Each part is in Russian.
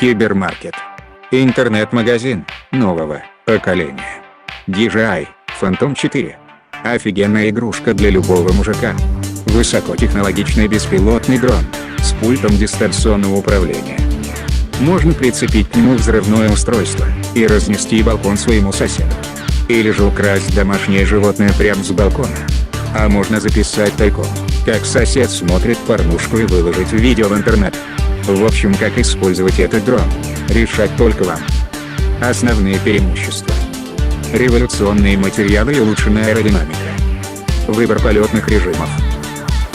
Кибермаркет. Интернет-магазин нового поколения. DJI Phantom 4. Офигенная игрушка для любого мужика. Высокотехнологичный беспилотный дрон с пультом дистанционного управления. Можно прицепить к нему взрывное устройство и разнести балкон своему соседу. Или же украсть домашнее животное прямо с балкона. А можно записать тайком, как сосед смотрит порнушку, и выложить видео в интернет. В общем, как использовать этот дрон, решать только вам. Основные преимущества: революционные материалы и улучшенная аэродинамика. Выбор полетных режимов.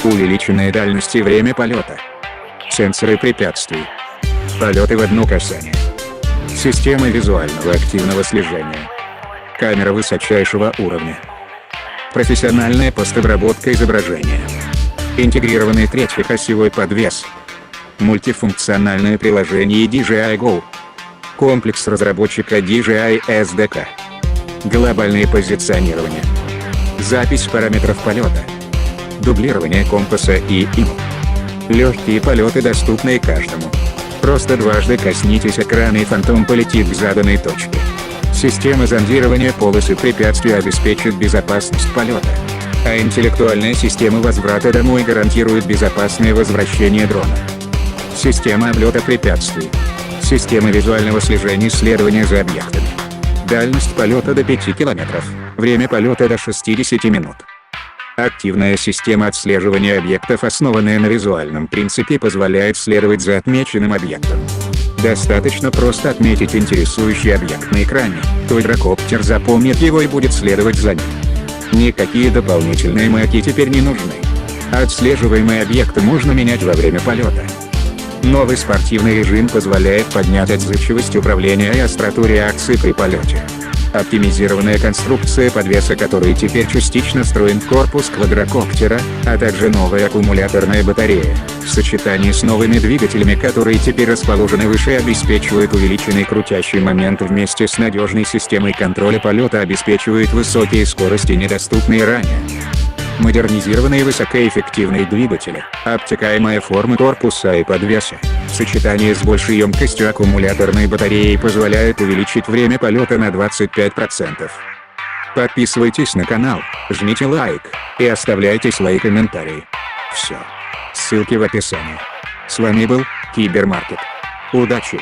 Увеличенная дальность и время полета. Сенсоры препятствий. Полеты в одно касание. Система визуального активного слежения. Камера высочайшего уровня. Профессиональная постобработка изображения. Интегрированный третьеосевой подвес. Мультифункциональное приложение DJI Go. Комплекс разработчика DJI SDK. Глобальное позиционирование. Запись параметров полета. Дублирование компаса и ИМУ. Легкие полеты, доступные каждому. Просто дважды коснитесь экрана, и фантом полетит к заданной точке. Система зондирования полосы препятствий обеспечит безопасность полета. А интеллектуальная система возврата домой гарантирует безопасное возвращение дрона. Система облета препятствий. Система визуального слежения и следования за объектами. Дальность полета до 5 км. Время полета до 60 минут. Активная система отслеживания объектов, основанная на визуальном принципе, позволяет следовать за отмеченным объектом. Достаточно просто отметить интересующий объект на экране, квадрокоптер запомнит его и будет следовать за ним. Никакие дополнительные маяки теперь не нужны. Отслеживаемые объекты можно менять во время полета. Новый спортивный режим позволяет поднять отзывчивость управления и остроту реакции при полете. Оптимизированная конструкция подвеса, который теперь частично встроен в корпус квадрокоптера, а также новая аккумуляторная батарея, в сочетании с новыми двигателями, которые теперь расположены выше, обеспечивают увеличенный крутящий момент, вместе с надежной системой контроля полета обеспечивают высокие скорости, недоступные ранее. Модернизированные высокоэффективные двигатели, обтекаемая форма корпуса и подвеса, в сочетании с большей емкостью аккумуляторной батареи позволяют увеличить время полета на 25%. Подписывайтесь на канал, жмите лайк и оставляйте свои комментарии. Все. Ссылки в описании. С вами был Кибермаркет. Удачи!